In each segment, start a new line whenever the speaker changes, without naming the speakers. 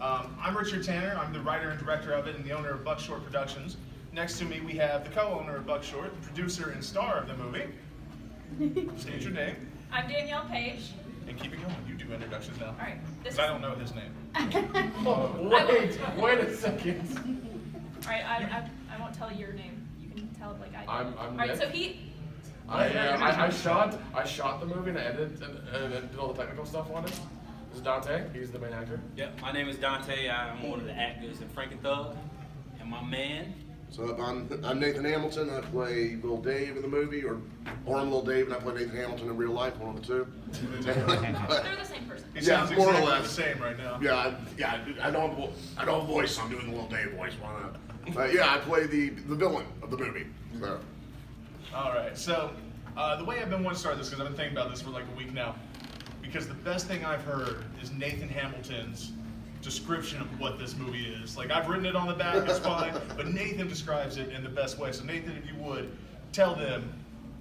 I'm Richard Tanner. I'm the writer and director of it and the owner of Buck Short Productions. Next to me, we have the co-owner of Buck Short, the producer and star of the movie. State your name.
I'm Danielle Page.
And keep it going. You do introductions now.
All right.
Because I don't know his name.
Wait a second.
All right, I won't tell your name. You can tell it like I do.
I'm
All right,
Nik.
so he.
I shot the movie and I edited and did all the technical stuff on it. This is Dante. He's the main actor.
Yep, my name is Dante. I'm one of the actors in Frankenthug. And my man.
So I'm Nathan Hamilton. I play Little Dave in the movie, or I'm Little Dave and I play Nathan Hamilton in real life, one of the two.
They're the same person.
He sounds
more or
exactly
less
the same right now.
I don't have a voice. So I'm doing the Little Dave voice. Why not? I play the villain of the movie. So.
All right, so the way I've been wanting to start this, because I've been thinking about this for like a week now, because the best thing I've heard is Nathan Hamilton's description of what this movie is. Like, I've written it on the back, it's fine, but Nathan describes it in the best way. So Nathan, if you would, tell them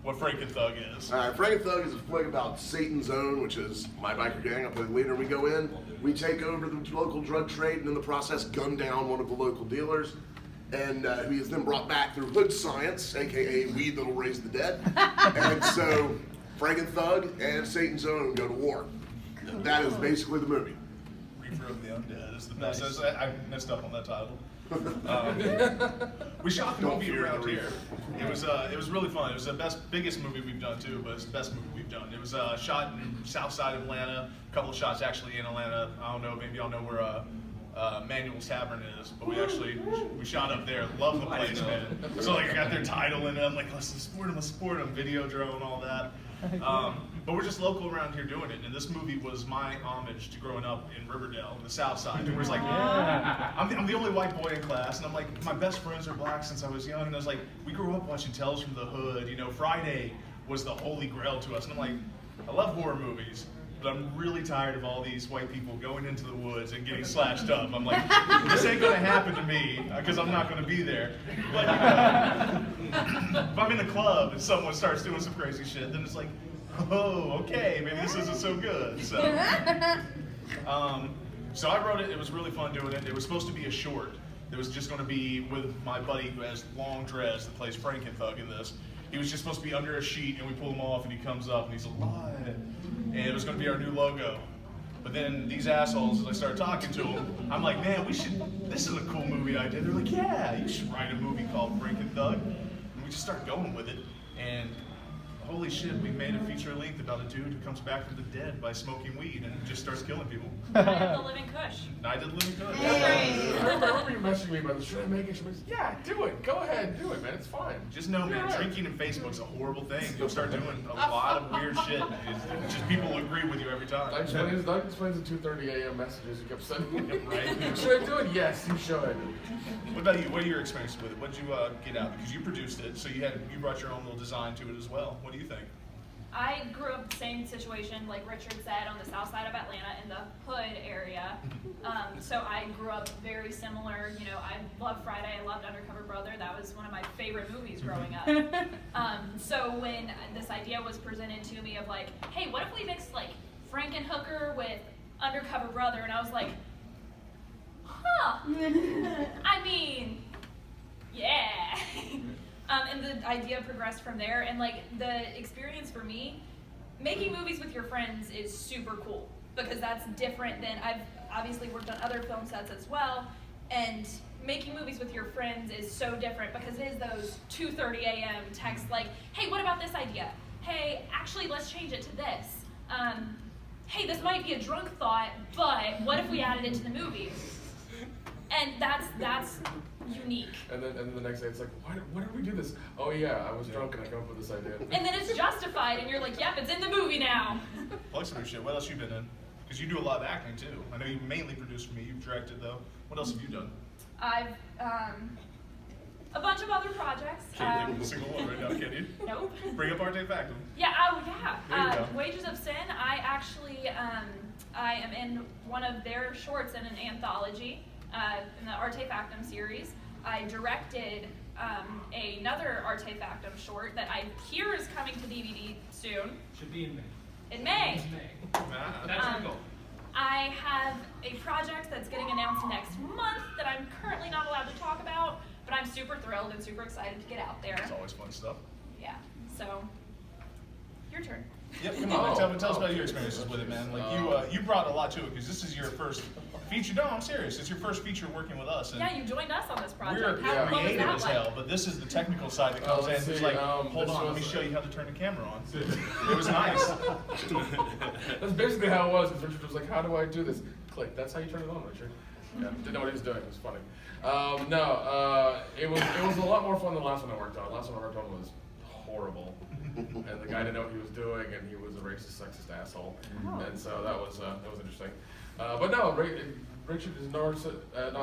what Frankenthug is.
All right, Frankenthug is a flick about Satan's Own, which is my biker gang. I play the leader. We go in, we take over the local drug trade, and in the process gun down one of the local dealers. And he is then brought back through hood science, aka weed that'll raise the dead. And so Frankenthug and Satan's Own go to war. And that is basically the movie.
Reaper of the Undead is the best. I messed up on that title. We shot the movie around here. It was really fun. It was the biggest movie we've done too, but it's the best movie we've done. It was shot in south side of Atlanta. A couple of shots actually in Atlanta. I don't know, maybe y'all know where Manuel's Tavern is, but we shot up there. Love the place, man. So like I got their title in it. I'm like, let's support them. Video drone, all that. But we're just local around here doing it, and this movie was my homage to growing up in Riverdale, the South Side. It was like, I'm the only white boy in class, and I'm like, my best friends are black since I was young, and I was like, we grew up watching Tales from the Hood. You know, Friday was the holy grail to us, and I'm like, I love horror movies, but I'm really tired of all these white people going into the woods and getting slashed up. I'm like, this ain't gonna happen to me, because I'm not gonna be there. But if I'm in a club and someone starts doing some crazy shit, then it's like, oh, okay, maybe this isn't so good. So I wrote it. It was really fun doing it. It was supposed to be a short. It was just going to be with my buddy who has long dreads that plays Frankenthug in this. He was just supposed to be under a sheet, and we pull him off, and he comes up, and he's alive. And it was going to be our new logo. But then these assholes, as I started talking to them, I'm like, man, this is a cool movie idea. They're like, yeah, you should write a movie called Frankenthug. And we just started going with it. And holy shit, we made a feature length about a dude who comes back from the dead by smoking weed and just starts killing people.
I am the living Kush.
I did Living Kush.
I remember you messaging me about this. Should I make it? She was, yeah, do it. Go ahead, do it, man. It's fine.
Just know, man, drinking in Facebook's a horrible thing. You'll start doing a lot of weird shit. It's just people will agree with you every time.
Doug explains the 2:30 a.m. messages you kept sending me.
Right?
Should I do it? Yes, you should.
What about you? What are your experiences with it? What did you get out? Because you produced it, so you brought your own little design to it as well. What do you think?
I grew up the same situation, like Richard said, on the south side of Atlanta in the hood area. So I grew up very similar. You know, I loved Friday. I loved Undercover Brother. That was one of my favorite movies growing up. So when this idea was presented to me of like, hey, what if we mixed like Frankenhooker with Undercover Brother? And I was like, huh. I mean, yeah. And the idea progressed from there, and like the experience for me, making movies with your friends is super cool because that's different than I've obviously worked on other film sets as well, and making movies with your friends is so different because it is those 2:30 a.m. texts like, hey, what about this idea? Hey, actually, let's change it to this. Hey, this might be a drunk thought, but what if we added it to the movie? And that's unique.
And then the next day it's like, why did we do this? Oh yeah, I was drunk and I came up with this idea.
And then it's justified and you're like, yep, it's in the movie now.
Plug some new shit. What else you been in? Because you do a lot of acting too. I know you mainly produce for me. You've directed though. What else have you done?
I've a bunch of other projects.
Can't think of a single one right now, can you?
Nope.
Bring up Arte Factum.
Yeah, oh yeah.
There you go.
Wages of Sin, I actually, I am in one of their shorts in an anthology, in the Arte Factum series. I directed another Arte Factum short that I hear is coming to DVD soon.
Should be in May.
In May.
That's your goal.
I have a project that's getting announced next month that I'm currently not allowed to talk about, but I'm super thrilled and super excited to get out there.
It's always fun stuff.
Yeah, so, your turn.
Yep, come on, tell us about your experiences with it, man. Like you brought a lot to it because this is your first feature. No, I'm serious. It's your first feature working with us. And
Yeah, you joined us on this project.
we're
How fun was
creative
that
as
like?
hell, but this is the technical side that comes in.
let's
It's
see,
like, hold
this
on, let me
was-
show you how to turn the camera on. It was nice.
That's basically how it was. Richard was like, "How do I do this?" Click. That's how you turn it on, Richard. Yeah, didn't know what he was doing. It was funny. It was a lot more fun than the last one I worked on. The last one I worked on was horrible, and the guy didn't know what he was doing, and he was a racist, sexist asshole, and so that was interesting. But no, Richard is not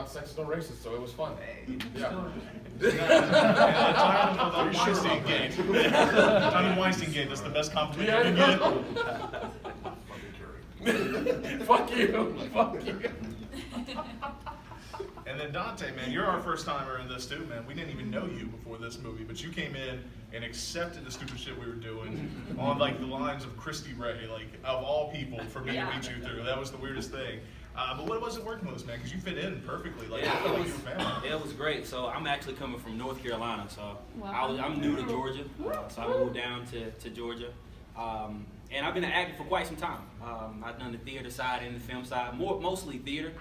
sexist or racist, so it was fun. Yeah.
Time of the Weinstein Gate. Time of Weinstein Gate. That's the best compliment you can get.
Fuck you. Fuck you.
And then Dante, man, you're our first timer in this too, man. We didn't even know you before this movie, but you came in and accepted the stupid shit we were doing on like the lines of Christy Ray, like of all people for me to meet you through. That was the weirdest thing. But what was it working with us, man? Because you fit in perfectly. Like, I felt like you were family.
It was great. So I'm actually coming from North Carolina, so
Wow.
I'm new to Georgia, so I moved down to Georgia, and I've been an actor for quite some time. I've done the theater side and the film side, mostly theater.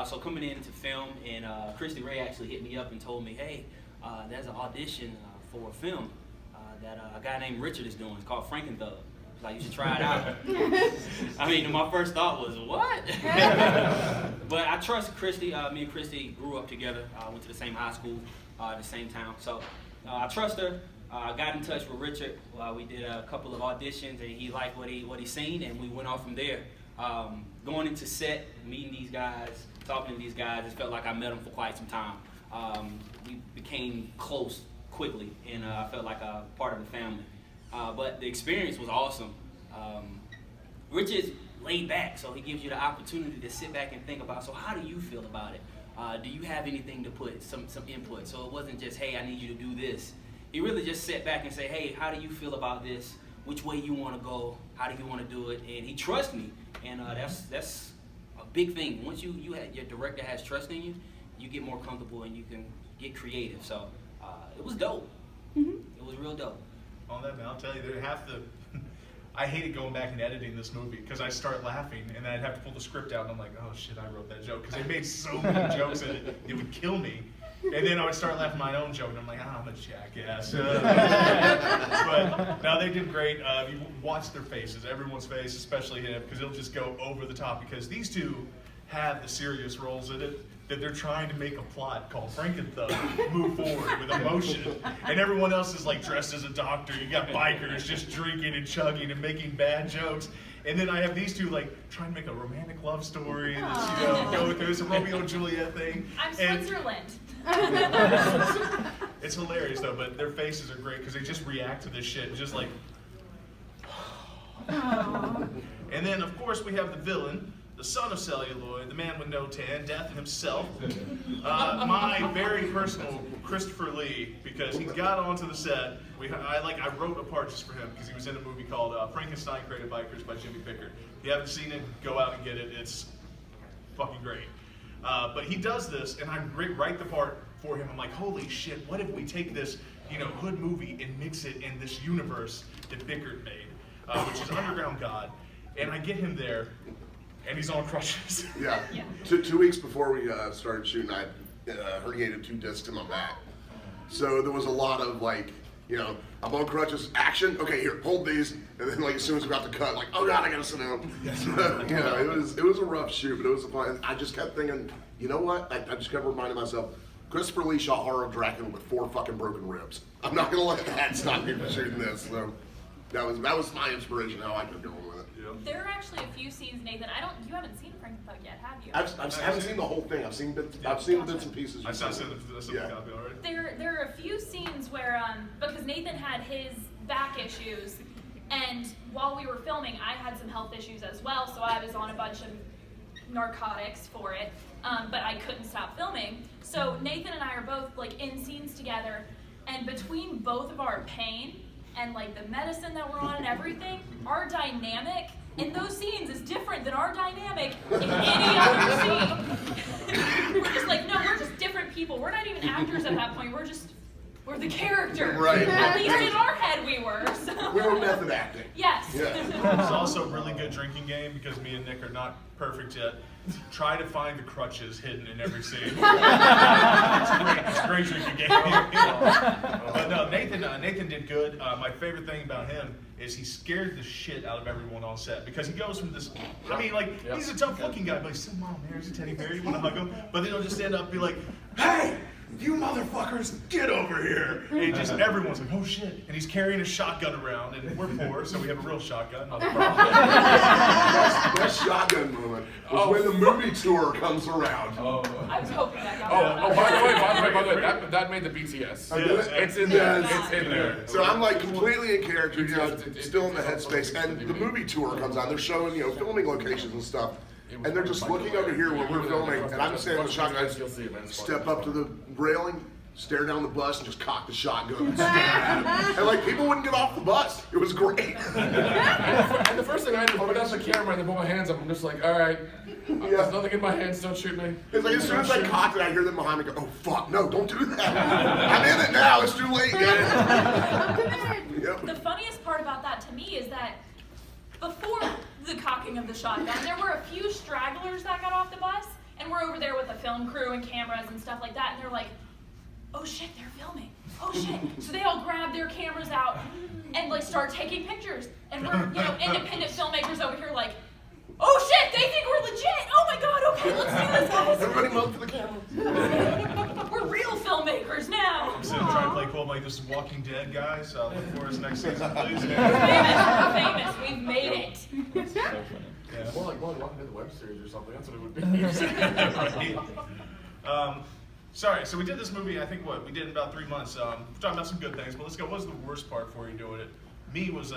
So coming into film, and Christy Ray actually hit me up and told me, hey, there's an audition for a film that a guy named Richard is doing. It's called Frankenthug. Like, you should try it out. I mean, my first thought was, what? But I trust Christy. Me and Christy grew up together, went to the same high school, the same town. So I trust her. I got in touch with Richard. We did a couple of auditions, and he liked what he seen, and we went off from there. Going into set, meeting these guys, talking to these guys, it felt like I met them for quite some time. We became close quickly, and I felt like a part of the family. But the experience was awesome. Rich is laid back, so he gives you the opportunity to sit back and think about, so how do you feel about it? Do you have anything to put, some input? So it wasn't just, hey, I need you to do this. He really just sat back and say, hey, how do you feel about this? Which way you want to go? How do you want to do it? And he trusts me, and that's a big thing. Once your director has trust in you, you get more comfortable and you can get creative. So it was dope. It was real dope.
On that, man, I'll tell you, I hated going back and editing this movie because I start laughing and then I'd have to pull the script out and I'm like, oh shit, I wrote that joke because they made so many jokes in it, it would kill me. And then I would start laughing at my own joke and I'm like, I'm a jackass. But no, they did great. You watch their faces, everyone's face, especially him, because he'll just go over the top because these two have the serious roles in it that they're trying to make a plot called Frankenthug move forward with emotion. And everyone else is like dressed as a doctor. You got bikers just drinking and chugging and making bad jokes. And then I have these two like trying to make a romantic love story that's, go through. It's a Romeo and Juliet thing.
I'm
And
Switzerland.
it's hilarious though, but their faces are great because they just react to this shit just like. And then of course we have the villain, the son of celluloid, the man with no tan, Death himself. My very personal Christopher Lee, because he got onto the set. I wrote a part just for him because he was in a movie called Frankenstein Created Bikers by Jimmy Pickard. If you haven't seen it, go out and get it. It's fucking great. But he does this, and I write the part for him. I'm like, holy shit, what if we take this, hood movie and mix it in this universe that Pickard made, which is Underground God. And I get him there, and he's on crutches.
Yeah. 2 weeks before we started shooting, I herniated 2 discs in my back. So there was a lot of like, I'm on crutches, action, okay, here, hold these. And then like as soon as we got to cut, like, oh God, I gotta sit down. So, it was a rough shoot, but it was fun. I just kept thinking, you know what? I just kept reminding myself, Christopher Lee shot Horror of Dracula with 4 fucking broken ribs. I'm not gonna let that stop me from shooting this. So that was my inspiration, how I kept going with it.
There are actually a few scenes, Nathan. You haven't seen Frankenthug yet, have you?
I haven't seen the whole thing. I've seen bits and pieces.
I saw the copy already.
There are a few scenes where, because Nathan had his back issues, and while we were filming, I had some health issues as well, so I was on a bunch of narcotics for it, but I couldn't stop filming. So Nathan and I are both like in scenes together, and between both of our pain and like the medicine that we're on and everything, our dynamic And those scenes is different than our dynamic in any other scene. We're just like, no, we're just different people. We're not even actors at that point. We're the character.
Right.
At least in our head we were. So.
We were method acting.
Yes.
Yeah.
It's also a really good drinking game because me and Nick are not perfect yet. Try to find the crutches hidden in every scene. It's a great drinking game. But no, Nathan did good. My favorite thing about him is he scared the shit out of everyone on set because he goes from this. I mean, like he's a tough looking guy, but he's like, "Mom, here's a teddy bear. You want to hug him?" But then he'll just stand up and be like, "Hey, you motherfuckers, get over here!" And just everyone's like, "Oh shit!" And he's carrying a shotgun around, and we're poor, so we have a real shotgun. Not a problem.
Best shotgun moment was when the movie tour comes around.
I was hoping that got
By the way, that made the BTS. It's in there. It's in there.
So I'm like completely in character, you know, still in the headspace. And the movie tour comes on. They're showing, you know, filming locations and stuff. And they're just looking over here where we're filming, and I'm standing with the shotgun. Step up to the railing, stare down the bus, and just cock the shotgun. And like people wouldn't get off the bus. It was great.
And the first thing I did was put out the camera and then put my hands up. I'm just like, all right, there's nothing in my hands. Don't shoot me.
It's like as soon as I cocked it, I hear them behind me go, "Oh fuck, no, don't do that. I'm in it now. It's too late." Yep.
The funniest part about that to me is that before the cocking of the shotgun, there were a few stragglers that got off the bus, and we're over there with the film crew and cameras and stuff like that, and they're like, "Oh shit, they're filming. Oh shit." So they all grab their cameras out and like start taking pictures. And we're, you know, independent filmmakers over here like, "Oh shit, they think we're legit. Oh my god, okay, let's do this, guys."
Everybody move to the camera.
We're real filmmakers now.
I'm sitting trying to play cool. I'm like, "This is Walking Dead, guys. Look for us next season, please."
Famous. We've made it.
Yeah.
More like walking into the web series or something. That's what it would be.
Sorry, so we did this movie, I think we did in about 3 months. We're talking about some good things, but let's go. What was the worst part for you doing it? Me was,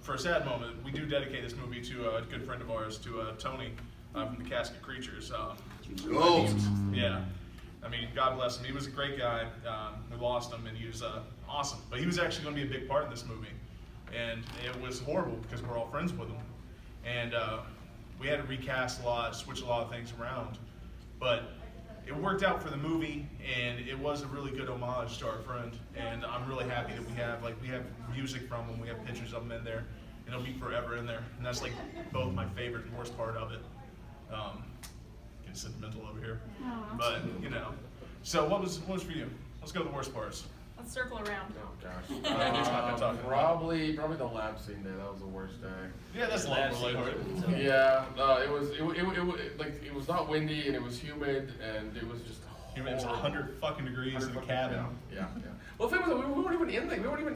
for a sad moment, we do dedicate this movie to a good friend of ours, to Tony from the Casket Creatures. Yeah. I mean, God bless him. He was a great guy. We lost him, and he was awesome. But he was actually going to be a big part in this movie. And it was horrible because we're all friends with him. And we had to recast a lot, switch a lot of things around. But it worked out for the movie, and it was a really good homage to our friend. And I'm really happy that we have music from him, we have pictures of him in there, and it'll be forever in there. And that's like both my favorite and worst part of it. Getting sentimental over here, but you know. So what was for you? Let's go to the worst parts.
Let's circle around.
Oh gosh. Probably the lab scene day. That was the worst day.
Yeah, that's a lot more lighthearted.
Yeah, it was not windy and it was humid and it was just
It was 100 fucking degrees in the cabin.
Yeah. Well, the thing was, we weren't even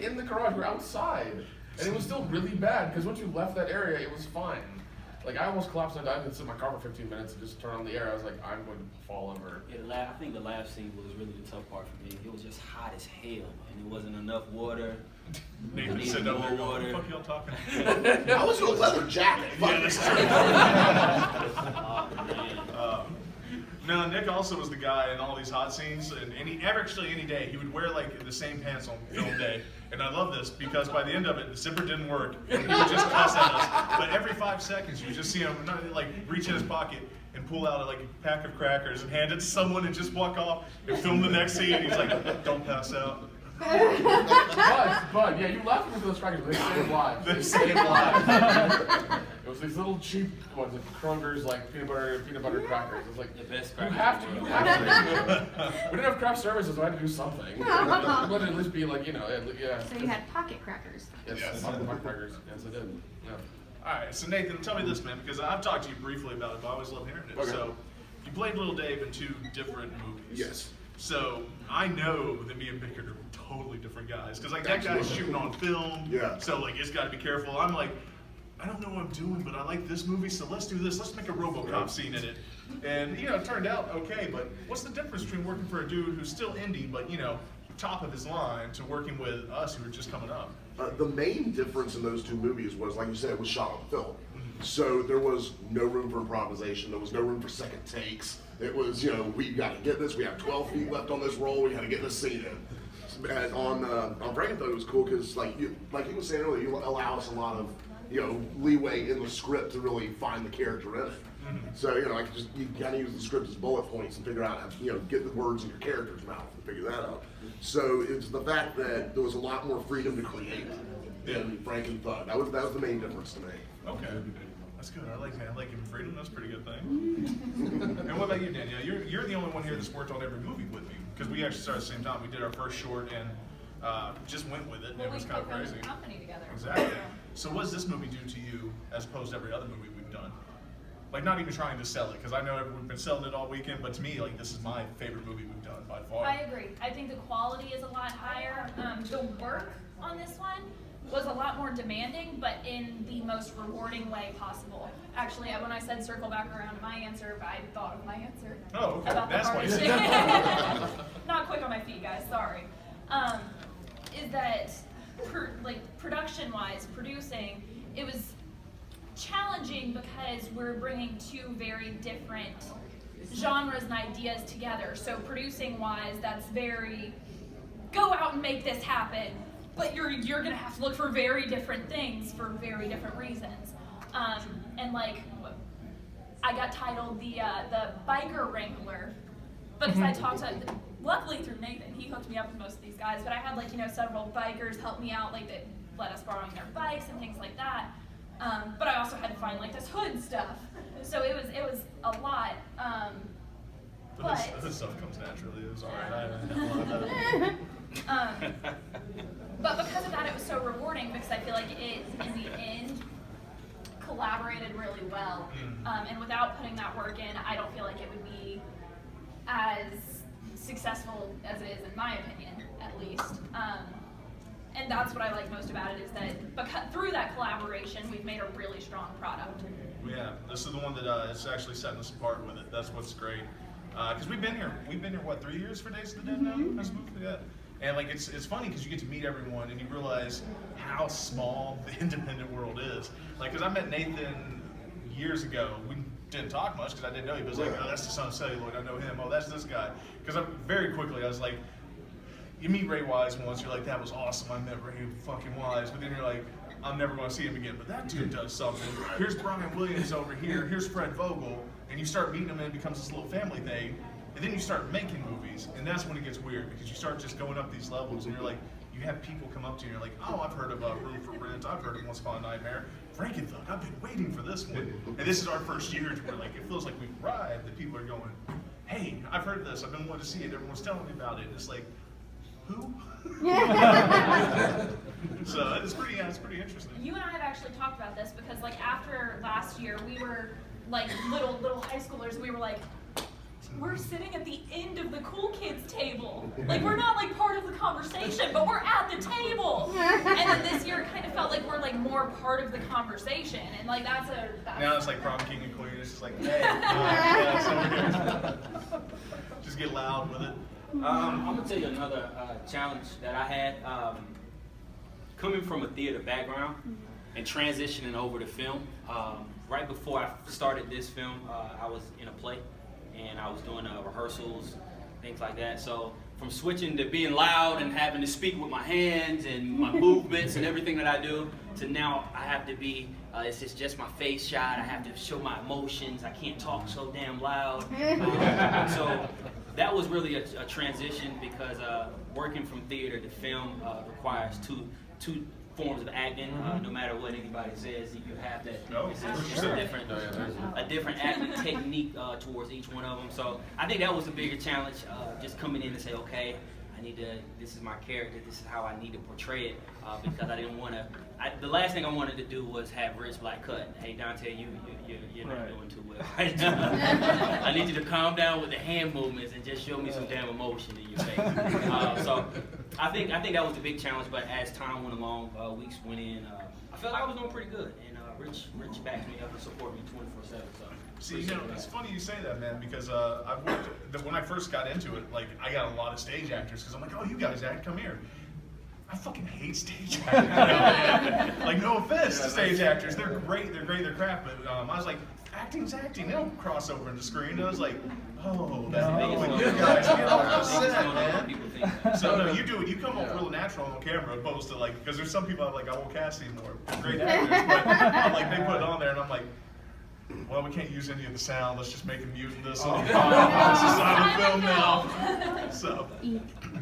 in the garage. We were outside, and it was still really bad because once you left that area, it was fine. Like I almost collapsed and I didn't sit in my car for 15 minutes and just turn on the air. I was like, I'm going to fall over.
Yeah, I think the lab scene was really the tough part for me. It was just hot as hell, and it wasn't enough water.
Nathan sitting up there going, "What the fuck y'all talking?"
I was in a leather jacket.
Yeah, that's true. No, Nick also was the guy in all these hot scenes, and any day he would wear like the same pants on film day. And I love this because by the end of it, the zipper didn't work, and he would just cuss at us. But every 5 seconds, you would just see him like reach in his pocket and pull out like a pack of crackers and hand it to someone and just walk off and film the next scene. He's like, "Don't pass out."
But yeah, you laughed at those crackers. They saved lives. They saved lives. It was these little cheap ones, like Krunger's, like peanut butter crackers. It was like
The best
you
crackers.
have to. We didn't have craft services, so I had to do something. It would at least be like, you know, yeah.
So you had pocket crackers.
Yes, pocket crackers. Yes, I did. Yeah.
All right, so Nathan, tell me this, man, because I've talked to you briefly about it, but I always love hearing it.
Okay.
So, you played Little Dave in 2 different movies.
Yes.
So, I know that me and Bickard are totally different guys, because like that guy's
Absolutely.
shooting on film.
Yeah.
So like it's got to be careful. I'm like, I don't know what I'm doing, but I like this movie, so let's do this. Let's make a RoboCop scene in it. And you know, it turned out okay. But what's the difference between working for a dude who's still indie, but you know, top of his line, to working with us who are just coming up?
The main difference in those 2 movies was, like you said, it was shot on film. So there was no room for improvisation. There was no room for second takes. It was, you know, we got to get this. We have 12 feet left on this roll. We got to get this scene in. And on Frankenthug, it was cool because, like he was saying earlier, you allow us a lot of leeway in the script to really find the character in it. So, you kind of use the script as bullet points and figure out how to, get the words in your character's mouth and figure that out. So it's the fact that there was a lot more freedom to create in Frankenthug. That was the main difference to me.
Okay. That's good. I like him freedom. That's a pretty good thing. And what about you, Danielle? You're the only one here that's worked on every movie with me, because we actually started at the same time. We did our first short and just went with it, and
Well,
it was
we
kind of
co-founded
crazy.
the company together.
Exactly. So what does this movie do to you as opposed to every other movie we've done? Like, not even trying to sell it, because I know we've been selling it all weekend, but to me, like, this is my favorite movie we've done by far.
I agree. I think the quality is a lot higher. The work on this one was a lot more demanding, but in the most rewarding way possible. Actually, when I said circle back around to my answer, I thought of my answer.
Oh, okay.
About the
That's why you
hardest
said
thing. Not quick on my feet, guys. Sorry. Is that production-wise, producing, it was challenging because we're bringing two very different genres and ideas together. So producing-wise, that's very go out and make this happen. But you're gonna have to look for very different things for very different reasons. And like, I got titled the biker wrangler because I talked to, luckily through Nathan, he hooked me up with most of these guys. But I had several bikers help me out, like that let us borrowing their bikes and things like that. But I also had to find this hood stuff. So it was a lot.
But this stuff comes naturally. It was all right.
But because of that, it was so rewarding because I feel like it, in the end, collaborated really well. And without putting that work in, I don't feel like it would be as successful as it is, in my opinion, at least. And that's what I like most about it, is that through that collaboration, we've made a really strong product.
Yeah, this is the one that is actually setting us apart with it. That's what's great. Because we've been here, what, 3 years for Days of the Dead now? That's yeah. And it's funny because you get to meet everyone and you realize how small the independent world is. Because I met Nathan years ago. We didn't talk much because I didn't know. He was like, oh, that's the son of Celluloid. I know him. Oh, that's this guy. Because very quickly I was like, you meet Ray Wise once, you're like, that was awesome. I met Ray fucking Wise. But then you're like, I'm never going to see him again. But that dude does something. Here's Brian Williams over here. Here's Fred Vogel. And you start meeting them and it becomes this little family thing. And then you start making movies, and that's when it gets weird, because you start just going up these levels, and you're like, you have people come up to you, and you're like, oh, I've heard of Room for Rent, I've heard of Once Upon a Nightmare, Frankenthug, I've been waiting for this one. And this is our first year where it feels like we've arrived, that people are going, hey, I've heard this, I've been wanting to see it, everyone's telling me about it. And it's like, who? So it's pretty interesting.
You and I have actually talked about this because after last year, we were little high schoolers, and we were like, we're sitting at the end of the cool kids table. We're not part of the conversation, but we're at the table. And then this year it kind of felt like we're more part of the conversation. And that's
Now it's like prom king and queen. It's just like, hey, just get loud with it.
I'm gonna tell you another challenge that I had. Coming from a theater background and transitioning over to film. Right before I started this film, I was in a play. And I was doing rehearsals, things like that. So from switching to being loud and having to speak with my hands and my movements and everything that I do, to now I have to be, it's just my face shot. I have to show my emotions. I can't talk so damn loud. So that was really a transition, because working from theater to film requires two forms of acting. No matter what anybody says, you have that. It's a different acting technique towards each one of them. So I think that was a bigger challenge, just coming in and say, okay, this is my character, this is how I need to portray it, because I didn't want to, the last thing I wanted to do was have Rich Black cut. Hey Dante, you're not doing too well right now. I need you to calm down with the hand movements and just show me some damn emotion in your face. So I think that was a big challenge, but as time went along, weeks went in, I felt like I was doing pretty good, and Rich backed me up and supported me 24/7. So.
See, it's funny you say that, man, because I've worked, when I first got into it, I got a lot of stage actors, because I'm like, oh, you guys act, come here. I fucking hate stage actors. No offense to stage actors, they're great, they're crap, but I was like, acting's acting. They don't cross over in the screen. And I was like, oh, that's what you guys get off the set, man. So no, you do it. You come off real natural on camera, opposed to like, because there's some people I'm like, I won't cast anymore. Great actors, but I'm like, they put it on there, and I'm like, well, we can't use any of the sound. Let's just make him mute this. This is silent film now. So.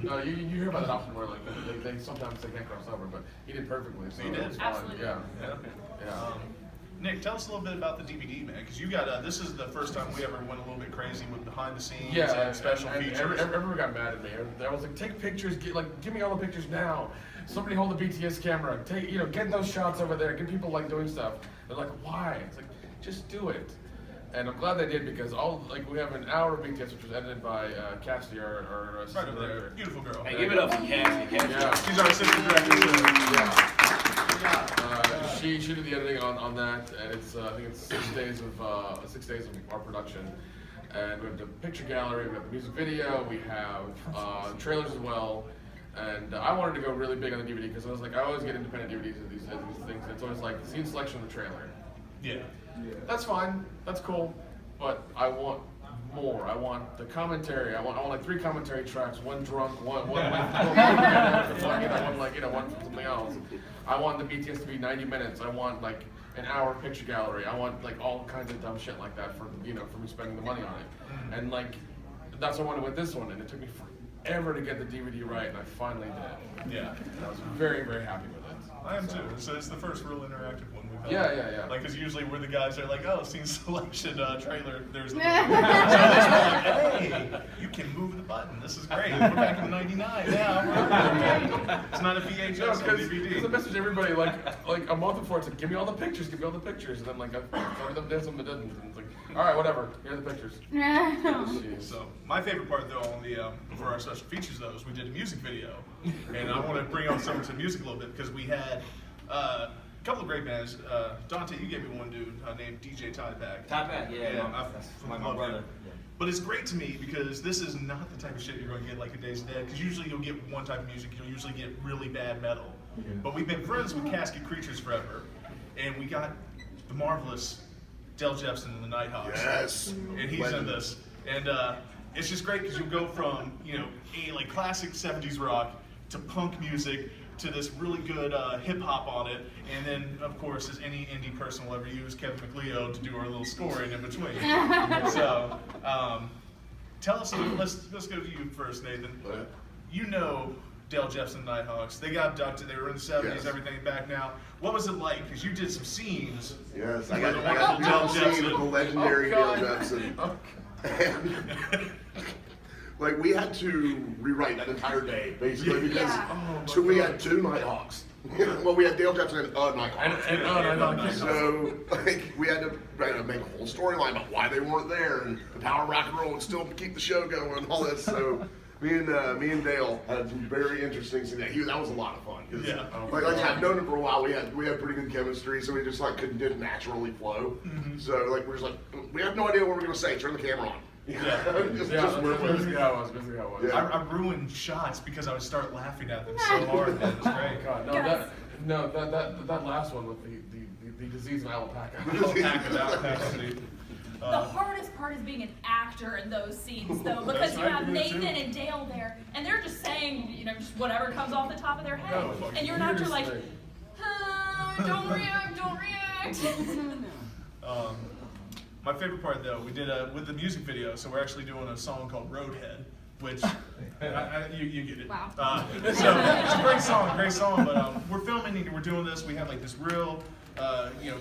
No, you hear about it often where like they sometimes they can't cross over, but he did perfectly. So
He did.
it was fine.
Absolutely.
Yeah.
Nick, tell us a little bit about the DVD, man, because you got this is the first time we ever went a little bit crazy with behind the scenes and special features.
Everyone got mad at me. I was like, take pictures, give me all the pictures now. Somebody hold the BTS camera. Get those shots over there. Get people like doing stuff. They're like, why? It's like, just do it. And I'm glad they did because we have an hour of BTS, which was edited by Cassidy, our
Right over there, beautiful girl.
Hey, give it up for Cassidy.
Yeah.
She's our assistant director.
She did the editing on that, and it's I think it's 6 days of our production, and we have the picture gallery, we have the music video, we have trailers as well, and I wanted to go really big on the DVD because I was like, I always get independent DVDs of these things, and it's always like scene selection of the trailer.
Yeah.
That's fine, that's cool, but I want more. I want the commentary. I want like 3 commentary tracks, one drunk, one from something else. I want the BTS to be 90 minutes. I want like an hour picture gallery. I want like all kinds of dumb shit like that for me spending the money on it. And like that's what I wanted with this one, and it took me forever to get the DVD right, and I finally did.
Yeah.
And I was very, very happy with it.
I am too. So it's the first real interactive one we've had.
Yeah.
Like, because usually we're the guys that are like, oh, scene selection trailer. There's the movie. So this one, like, hey, you can move the button. This is great. We're back in '99 now. It's not a VHS or DVD.
Because I messaged everybody like a month before. It's like, give me all the pictures, and then like I some of them did, some of them didn't. And it's like, all right, whatever. Here are the pictures.
So my favorite part though on the for our special features though is we did a music video, and I want to bring on some to music a little bit because we had a couple of great bands. Dante, you gave me one dude named DJ Tieback.
Tieback, yeah.
That's
my brother. Yeah.
But it's great to me because this is not the type of shit you're going to get like a Days Dead. Because usually you'll get one type of music, you'll usually get really bad metal. But we've been friends with Casket Creatures forever, and we got the marvelous Del Jepson and the Nighthawks.
Yes.
And he's in this, and it's just great because you go from like classic '70s rock to punk music to this really good hip hop on it, and then of course, as any indie person will ever use, Kevin MacLeod to do our little scoring in between. So, tell us. Let's go to you first, Nathan.
What?
You know Del Jepson Nighthawks. They got abducted. They were in the '70s.
Yes.
Everything back now. What was it like? Because you did some scenes.
Yes, I got to be on scene with the legendary Dale Jepson. And, like, we had to rewrite that entire day, basically, because we had 2 Nighthawks. Well, we had Dale Jepson and Nighthawk. So, like, we had to make a whole storyline about why they weren't there, and the power of rock and roll would still keep the show going and all this. So, me and Dale had some very interesting scenes. That was a lot of fun.
Yeah.
Like I've known him for a while. We had pretty good chemistry, so we just like didn't naturally flow. So like we're just like we have no idea what we're gonna say. Turn the camera on.
Just basically how it was.
Yeah.
I ruined shots because I would start laughing at them so hard. That was great.
God, that last one with the disease of alpaca.
The hardest part is being an actor in those scenes, though, because you have Nathan and Dale there, and they're just saying, just whatever comes off the top of their head, and you're not just like, don't react.
My favorite part, though, we did with the music video. So we're actually doing a song called Roadhead, which you get it.
Wow.
So it's a great song. But we're filming and we're doing this. We have like this real.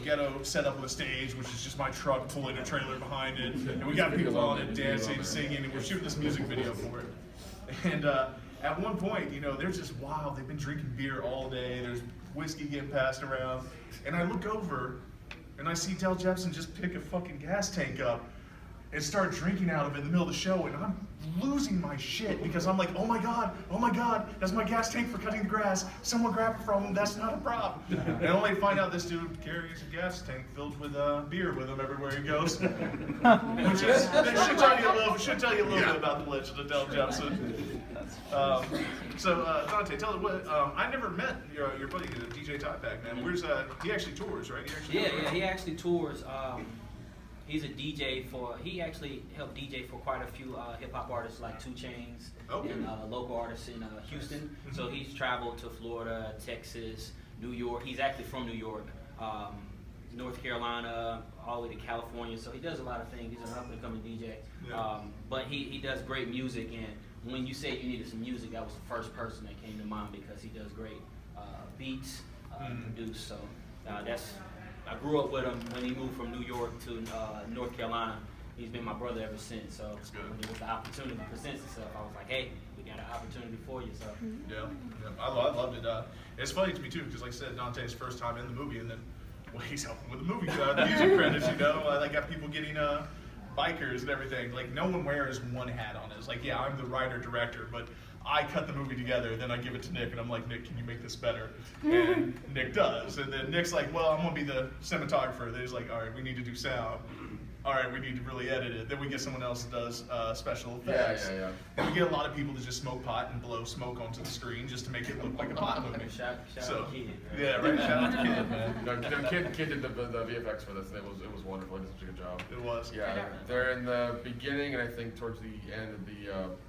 Ghetto set up with a stage, which is just my truck pulling a trailer behind it, and we got people on it dancing, singing, and we're shooting this music video for it. And at one point, they're just wild. They've been drinking beer all day. There's whiskey getting passed around, and I look over, and I see Del Jepson just pick a fucking gas tank up and start drinking out of it in the middle of the show, and I'm losing my shit because I'm like, oh my god, that's my gas tank for cutting the grass. Someone grab it from him. That's not a prop. And only to find out this dude carries a gas tank filled with beer with him everywhere he goes. Which is should tell you a little bit about the legend of Del Jepson. So Dante, tell us what I never met your buddy DJ Tieback, man. Where's he actually tours, right?
He actually tours. He's a DJ for. He actually helped DJ for quite a few hip hop artists like 2 Chainz and local artists in Houston. So he's traveled to Florida, Texas, New York. He's actually from New York, North Carolina, all the way to California. So he does a lot of things. He's an up and coming DJ.
Yeah.
But he does great music. And when you said you needed some music, that was the first person that came to mind because he does great beats, produce. So I grew up with him when he moved from New York to North Carolina. He's been my brother ever since. So when the opportunity presents itself, I was like, hey, we got an opportunity for you. So
Yeah, I loved it. It's funny to me too, because like I said, Dante's first time in the movie, and then he's helping with the movie music credits. You know, I got people getting bikers and everything. Like no one wears one hat on it. It's like, yeah, I'm the writer director, but I cut the movie together, then I give it to Nik, and I'm like, Nik, can you make this better? And Nik does. And then Nik's like, well, I'm going to be the cinematographer. Then he's like, all right, we need to do sound. All right, we need to really edit it. Then we get someone else that does special effects.
Yeah.
And we get a lot of people to just smoke pot and blow smoke onto the screen just to make it look like a pot movie.
shout out to Kid.
Yeah, right. Shout out to Kid, man.
No, Kid did the VFX for this, and it was wonderful. He did such a good job.
It was.
Yeah, they're in the beginning, and I think towards the end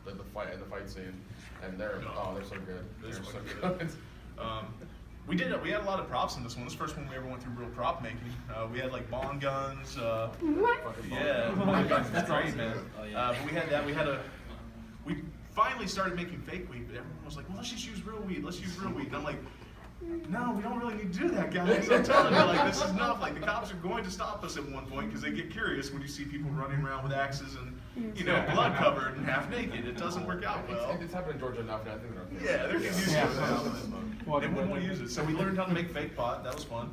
of the fight scene, and they're so good. They're so good.
We had a lot of props in this one. This is the first one we ever went through real prop making. We had like bong guns. Yeah, bong guns. That's great, man. But we had that. We finally started making fake weed, but everyone was like, well, let's just use real weed. Let's use real weed. And I'm like, no, we don't really need to do that, guys. I'm telling you, like, this is enough. Like, the cops are going to stop us at one point because they get curious when you see people running around with axes and, you know, blood covered and half naked. It doesn't work out well.
It's happened in Georgia enough, and I think they're okay.
Yeah, they're getting used to it now. They wouldn't want to use it. So we learned how to make fake pot. That was fun.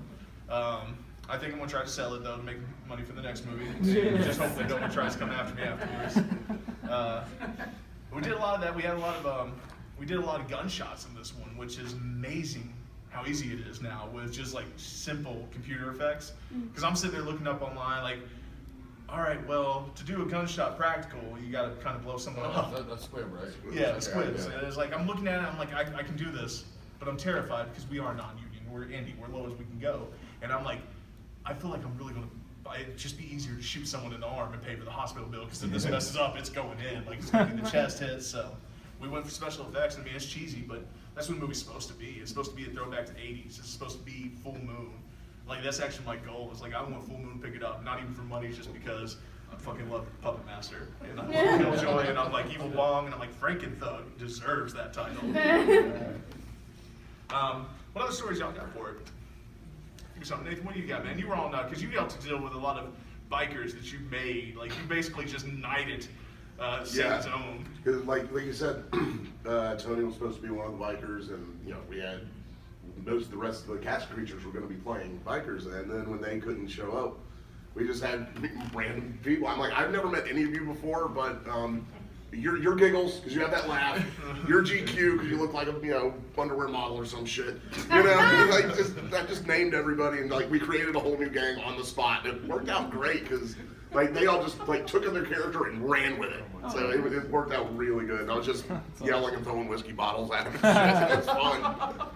I think I'm going to try to sell it, though, to make money for the next movie. Just hopefully no one tries to come after me afterwards. We did a lot of that. We did a lot of gunshots in this one, which is amazing how easy it is now with just like simple computer effects. Because I'm sitting there looking up online like, all right, well, to do a gunshot practical, you got to kind of blow someone up.
That's squib, right?
Yeah, the squibs. And it's like, I'm looking at it, I'm like, I can do this, but I'm terrified because we are non-union. We're indie. We're low as we can go. And I'm like, I feel like I'm really going to, it'd just be easier to shoot someone in the arm and pay for the hospital bill because if this messes up, it's going in. Like, it's going to be the chest hit. So we went for special effects. I mean, it's cheesy, but that's what the movie's supposed to be. It's supposed to be a throwback to the 80s. It's supposed to be full moon. Like, that's actually my goal. It's like, I want full moon to pick it up. Not even for money, just because I fucking love Puppet Master. And I love Killjoy, and I'm like Evil Bong, and I'm like Frankenthug deserves that title. What other stories y'all got for it? Give me something. Nathan, what do you got, man? You were on, because you got to deal with a lot of bikers that you made. Like, you basically just knighted Satan's Own.
Because like you said, Tony was supposed to be one of the bikers, and you know we had most of the rest of the cast creatures were going to be playing bikers, and then when they couldn't show up, we just had random people. I'm like, I've never met any of you before, but you're Giggles because you have that laugh. You're GQ because you look like a underwear model or some shit. You know, I just named everybody, and like we created a whole new gang on the spot. It worked out great because. Like they all just like took in their character and ran with it, so it worked out really good. I was just yelling and throwing whiskey bottles at them. It was fun.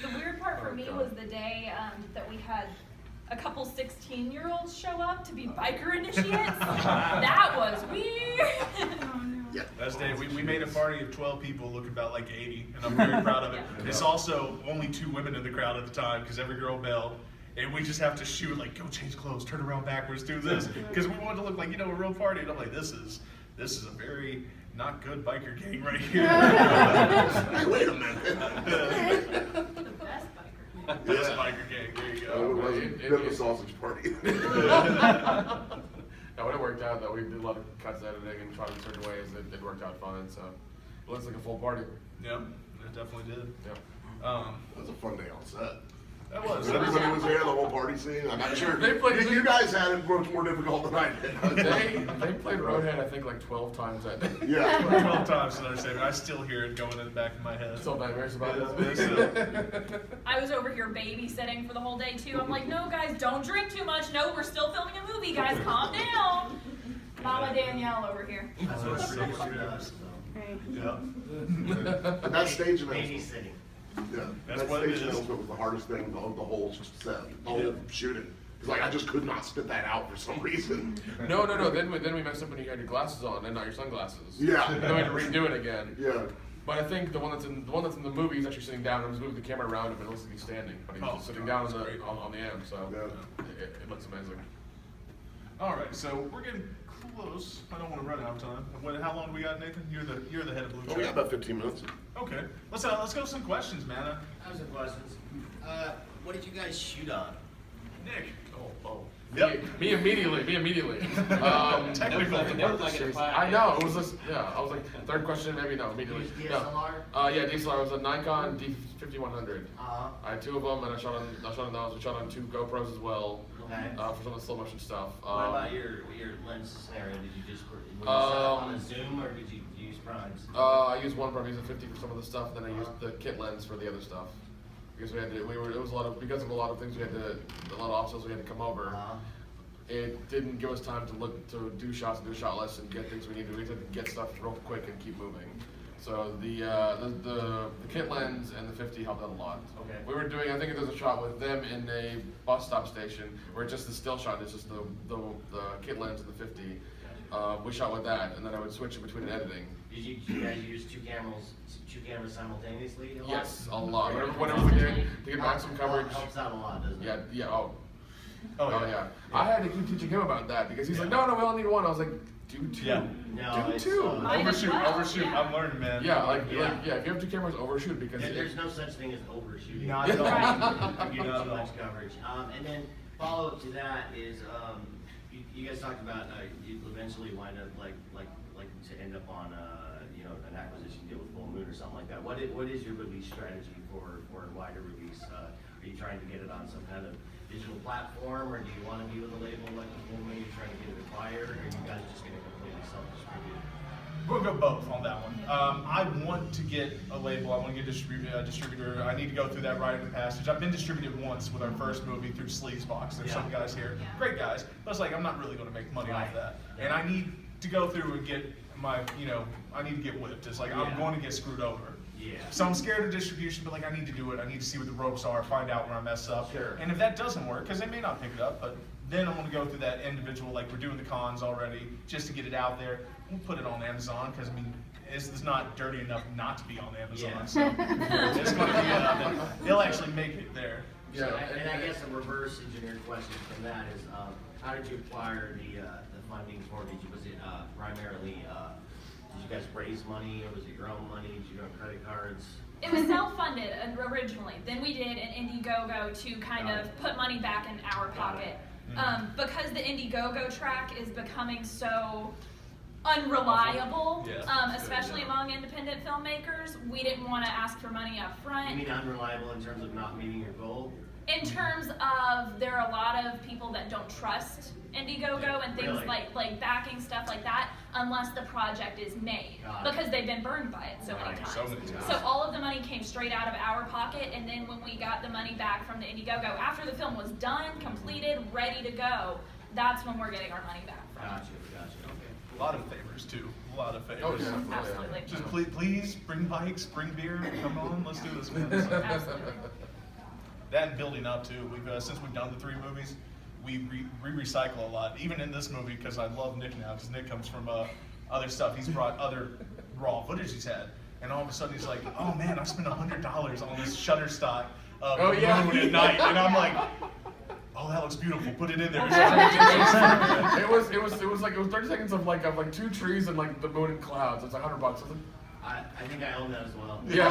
The weird part for me was the day that we had a couple 16-year-olds show up to be biker initiates. That was weird.
Yeah.
Last day, we made a party of 12 people, look about like 80, and I'm very proud of it. It's also only 2 women in the crowd at the time because every girl bailed. And we just have to shoot, like, go change clothes, turn around backwards, do this. Because we wanted to look like, a real party. And I'm like, this is a very not good biker gang right here.
Hey, wait a minute.
The best biker.
Best biker gang, there you go.
It was a bit of a sausage party.
No, when it worked out, though, we did a lot of cuts editing and shot in certain ways. It worked out fine, so it looks like a full party.
Yep, it definitely did.
Yep.
It was a fun day on set.
That was.
Everybody was there, the whole party scene. I'm not sure. You guys had it much more difficult than I did.
They played Roadhead, I think, like 12 times that day.
Yeah.
12 times since I said it. I still hear it going in the back of my head.
Still nightmares about
Yeah,
it.
I was over here babysitting for the whole day too. I'm like, no guys, don't drink too much. No, we're still filming a movie, guys. Calm down. Mama Danielle over here.
That's what it's Yeah.
And that stage announcement. Yeah,
That's
that
what it
stage
is.
announcement was the hardest thing of the whole set, the whole shooting. He's like, I just could not spit that out for some reason.
No. Then we messed up when you had your glasses on and not your sunglasses.
Yeah.
And then we had to redo it again.
Yeah.
But I think the one that's in the movie is actually sitting down. I was moving the camera around him and it looks like he's standing, but he's just sitting down on the end. So it looks amazing.
All right, so we're getting close. I don't want to run out of time. How long do we got, Nathan? You're the head of Blue
Oh,
Check.
we got about 15 minutes.
Okay, let's go with some questions, man.
I have some questions. What did you guys shoot on?
Nick.
Oh.
Yep.
Me immediately.
Technical.
I know, it was just, I was like, third question, maybe, no, immediately.
DSLR?
No. Yeah, DSLR. It was a Nikon D5100.
Uh-huh.
I had 2 of them, and I shot on those. We shot on 2 GoPros as well,
Okay.
for some of the slow motion stuff.
What about your lens scenario? Did you just were you set up on a zoom or did you use primes?
I used one prime, I used a 50 for some of the stuff, and then I used the kit lens for the other stuff. Because because of a lot of things a lot of obstacles we had to come over.
Uh-huh.
It didn't give us time to do shots and do shot lists and get things we needed. We had to get stuff real quick and keep moving. So the kit lens and the 50 helped out a lot.
Okay.
We were doing, I think there's a shot with them in a bus stop station where it's just the still shot, it's just the kit lens and the 50. We shot with that, and then I would switch it between editing.
Did you guys use two cameras simultaneously? A lot?
Yes, a lot. Whenever we did to get maximum coverage.
Helps out a lot, doesn't it?
Yeah.
Oh yeah.
I had to keep teaching him about that because he's like, no, we only need one. I was like, do 2.
Yeah.
No,
Do
it's,
2.
Might as well,
Overshoot.
yeah.
I'm learning, man.
Yeah,
I'm learning.
if you have 2 cameras, overshoot because
There's no such thing as overshooting.
Not at all.
You get
Not
too
at all.
much coverage. And then follow up to that is, you guys talked about you eventually wind up like to end up on an acquisition deal with Full Moon or something like that. What is your release strategy for a wider release? Are you trying to get it on some kind of digital platform, or do you want to be with a label like Full Moon? You're trying to get it acquired, or are you guys just going to completely self-distribute?
We'll go both on that one. I want to get a label. I want to get a distributor. I need to go through that rite of passage. I've been distributed once with our first movie through Sleazebox. There's some guys here, great guys, but it's like I'm not really going to make money off that. And I need to go through and get my, I need to get whipped. It's like I'm going to get screwed over.
Yeah.
So I'm scared of distribution, but like I need to do it. I need to see what the ropes are, find out where I mess up.
Sure.
And if that doesn't work, because they may not pick it up, but then I'm going to go through that individual, like we're doing the cons already, just to get it out there. We'll put it on Amazon, because I mean, it's not dirty enough not to be on Amazon.
Yeah.
So it's going to be, they'll actually make it there.
So, and I guess a reverse engineered question from that is, how did you acquire the funding for it? Was it primarily, did you guys raise money, or was it your own money? Did you go on credit cards?
It was self-funded originally. Then we did an Indiegogo to kind of put money back in our pocket. Because the Indiegogo track is becoming so unreliable, especially among independent filmmakers, we didn't want to ask for money up front.
You mean unreliable in terms of not meeting your goal?
In terms of, there are a lot of people that don't trust Indiegogo and things
Really?
like backing stuff like that unless the project is made,
Got it.
because they've been burned by it so many
Right,
times.
so many times.
So all of the money came straight out of our pocket, and then when we got the money back from the Indiegogo, after the film was done, completed, ready to go, that's when we're getting our money back from.
Gotcha. Okay.
A lot of favors too. A lot of favors.
Oh, yeah.
Absolutely.
Just please bring bikes, bring beer. Come on, let's do this, man.
Absolutely.
That and building up too. Since we've done the 3 movies, we recycle a lot. Even in this movie, because I love Nik now, because Nik comes from other stuff. He's brought other raw footage he's had, and all of a sudden he's like, "Oh man, I spent $100 on this Shutterstock of the moon at night," and I'm like, "Oh, that looks beautiful. Put it in there."
It was like 30 seconds of like 2 trees and like the moon and clouds. It's like $100. I was like,
I think I own that as well.
Yeah.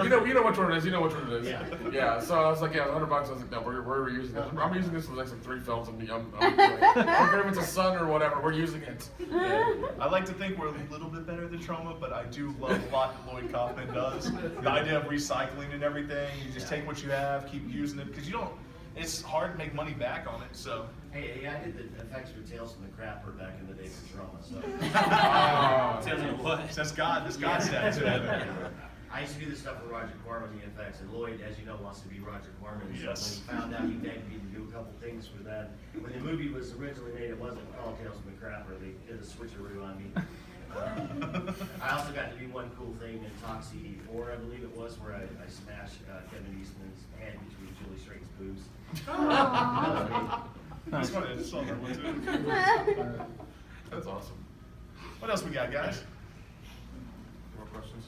you know which one it is. You know which one it is.
Yeah.
Yeah. So I was like, yeah, $100. I was like, no, we're reusing this. I'm using this for like some 3 films. I'm if it's a sun or whatever, we're using it.
I like to think we're a little bit better than Trauma, but I do love a lot that Lloyd Kaufman does. The idea of recycling and everything. You just take what you have, keep using it, because you don't. It's hard to make money back on it. So.
Hey, I did the effects for Tales from the Crapper back in the day for Trauma, so.
That's God. That's God's stats.
I used to do this stuff with Roger Corman, the effects, and Lloyd, as you know, wants to be Roger Corman.
Yes.
So when he found out, he begged me to do a couple things for that. When the movie was originally made, it wasn't called Tales from the Crapper. They did a switcheroo on me. I also got to do one cool thing in Talk CD4, I believe it was, where I smashed Kevin Eastman's head between Julie Straight's boobs.
That's funny, I just saw that one too.
That's awesome.
What else we got, guys?
More questions?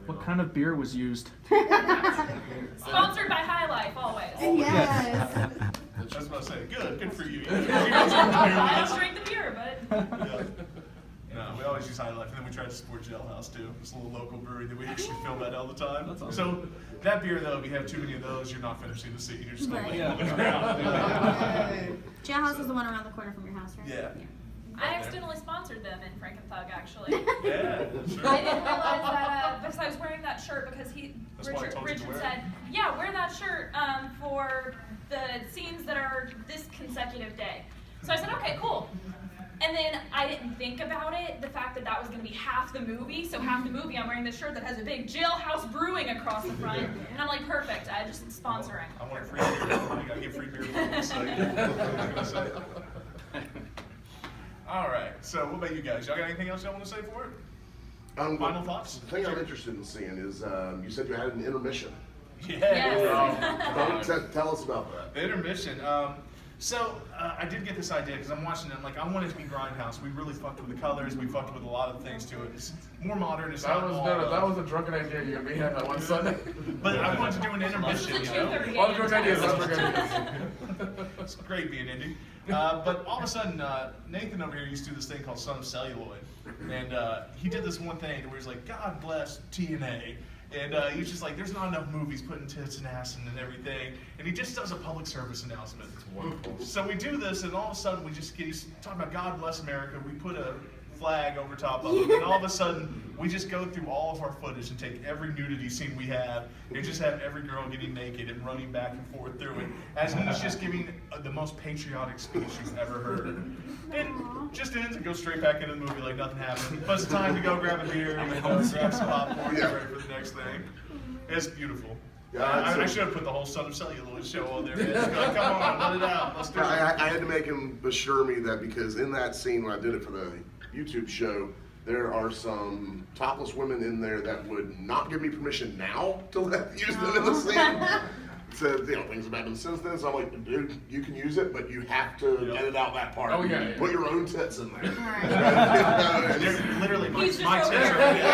What kind of beer was used?
Sponsored by High Life, always.
Yes.
I was about to say, good for you.
Let's drink the beer, bud.
Yeah. No, we always use High Life, and then we try to support Jailhouse too. It's a little local brewery that we actually film at all the time.
That's awesome.
So that beer, though, if you have too many of those, you're not finishing the seat. You're just going to
Right.
lay on the ground.
Jailhouse is the one around the corner from your house, right?
Yeah.
I accidentally sponsored them in Frankenthug, actually.
Yeah, sure.
I didn't realize that because I was wearing that shirt because
That's why I told you to
Richard
wear it.
said, yeah, wear that shirt for the scenes that are this consecutive day. So I said, okay, cool. And then I didn't think about it, the fact that that was going to be half the movie. So half the movie, I'm wearing this shirt that has a big Jailhouse Brewing across the front. And I'm like, perfect, I just sponsoring.
I want free beer. I gotta get free beer for this site. All right. So, what about you guys? Y'all got anything else y'all want to say for it? Final thoughts?
The thing I'm interested in seeing is you said you had an intermission.
Yeah.
Yes.
Tell us about that.
The intermission. I did get this idea because I'm watching it. I'm like, I want it to be Grindhouse. We really fucked with the colors. We fucked with a lot of things to it. It's more modern. It's
That
not
was
all,
that was a drunken idea you and me had that one Sunday.
But I wanted to do an intermission.
This is a
You know?
2:30
All the drunk
a.m.
ideas,
text.
that's drunk ideas.
It's great being indie. But all of a sudden, Nathan over here used to do this thing called Son of Celluloid. And he did this one thing where he's like, God bless TNA. And he was just like, there's not enough movies putting tits and ass and everything. And he just does a public service announcement.
It's wonderful.
So we do this, and all of a sudden we just get, he's talking about God bless America. We put a flag over top of it, and all of a sudden we just go through all of our footage and take every nudity scene we have and just have every girl getting naked and running back and forth through it as he's just giving the most patriotic speech you've ever heard. And just ends and goes straight back into the movie like nothing happened. But it's time to go grab a beer, grab some popcorn, get ready for the next thing. It's beautiful.
Yeah,
I should have put the whole Son of Celluloid show on there. Man. Just go, come on, let it out. Let's do it.
I had to make him assure me that because in that scene when I did it for the YouTube show, there are some topless women in there that would not give me permission now to use them in the scene. Said, things have happened since then, so I'm like, dude, you can use it, but you have to edit out that part.
Oh, yeah.
Put your own tits in there.
They're literally my
He's
tits
just over
are
there.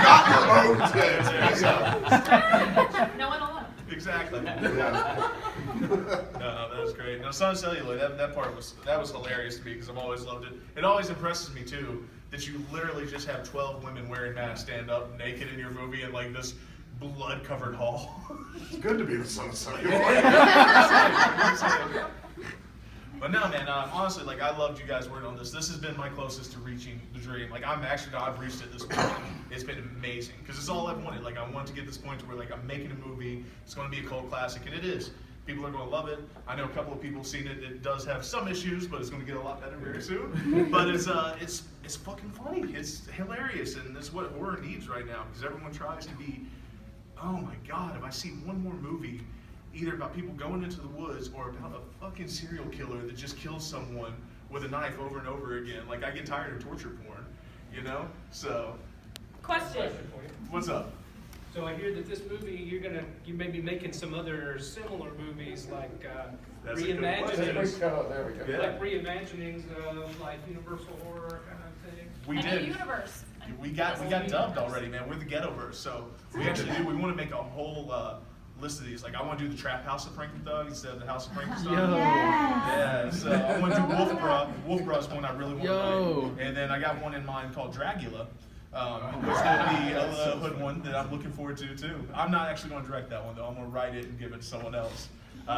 Not your own tits. Yeah.
No one alone.
Exactly.
Yeah.
No, that was great. No, Son of Celluloid, that part was hilarious to me because I've always loved it. It always impresses me too that you literally just have 12 women wearing masks stand up naked in your movie in like this blood-covered hall.
It's good to be the son of Celluloid.
But no, man, honestly, like I loved you guys working on this. This has been my closest to reaching the dream. Like I've reached it this point. It's been amazing because it's all I've wanted. Like I wanted to get this point to where like I'm making a movie. It's going to be a cult classic, and it is. People are going to love it. I know a couple of people have seen it. It does have some issues, but it's going to get a lot better very soon. But it's fucking funny. It's hilarious, and it's what horror needs right now because everyone tries to be. Oh my God! If I see one more movie, either about people going into the woods or about a fucking serial killer that just kills someone with a knife over and over again, like I get tired of torture porn, you know? So,
Question.
what's up?
So I hear that this movie, you may be making some other similar movies like
That's a good
There we
reimaginings,
go. There we go.
Yeah.
like reimaginings of like Universal horror kind of thing.
We
A
did.
new universe.
We got dubbed already, man. We're the Ghettoverse. So we actually do. We want to make a whole list of these. Like I want to do the Trap House of Frankenthug instead of the House of Frankenstein.
Yo.
Yeah. So I want to do Wolfbra. Wolfbra's one I really want
Yo.
to make. And then I got one in mind called Dragula. Which will be a hood one that I'm looking forward to too. I'm not actually going to direct that one though. I'm going to write it and give it to someone else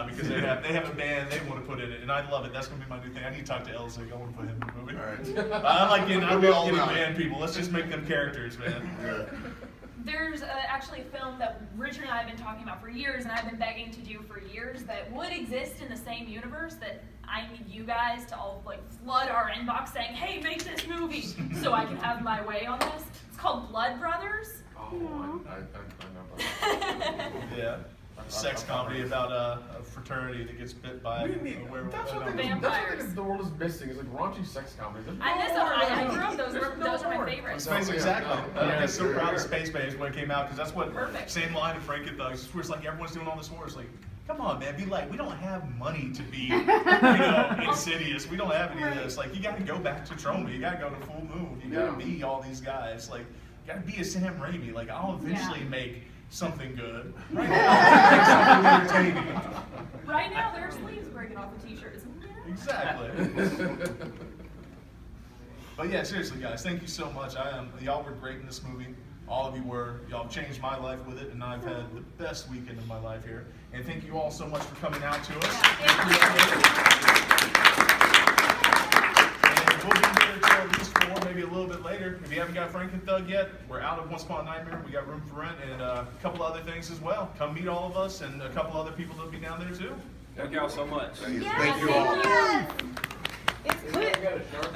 because they have a band they want to put in it, and I love it. That's going to be my new thing. I need to talk to Elzig. I want to put him in the movie.
All right.
I like getting
all about it.
band people. Let's just make them characters, man.
Yeah.
There's actually a film that Richard and I have been talking about for years, and I've been begging to do for years that would exist in the same universe. That I need you guys to all like flood our inbox saying, "Hey, make this movie," so I can have my way on this. It's called Blood Brothers.
Oh, I know about that.
Yeah. sex comedy about a fraternity that gets bit by a werewolf.
That's what
Vampires.
the world is missing. Is like raunchy sex comedies.
I miss them. I grew up. Those are my favorites.
Space, exactly.
Yeah.
I get so proud of Space Base when it came out because that's what
Perfect.
same line of Frankenthug. Where it's like everyone's doing all this horror. It's like, come on, man, be like, we don't have money to be, insidious. We don't have any of this. Like, you got to go back to Troma. You got to go to Full Moon. You got to be all these guys. Like, you got to be a Sam Raimi. Like, I'll eventually make something good. Right now, I'll make something entertaining.
Right now, their sleeves breaking off the t-shirts.
Exactly. But yeah, seriously, guys, thank you so much. Y'all were great in this movie. All of you were. Y'all changed my life with it, and I've had the best weekend of my life here. And thank you all so much for coming out to us. And we'll be here until at least 4, maybe a little bit later. If you haven't got Frankenthug yet, we're out of Once Upon a Nightmare. We got Room for Rent and a couple other things as well. Come meet all of us and a couple other people that'll be down there too.
Thank y'all so much.
Thank you all.
Yes. It's good.
You got a shark?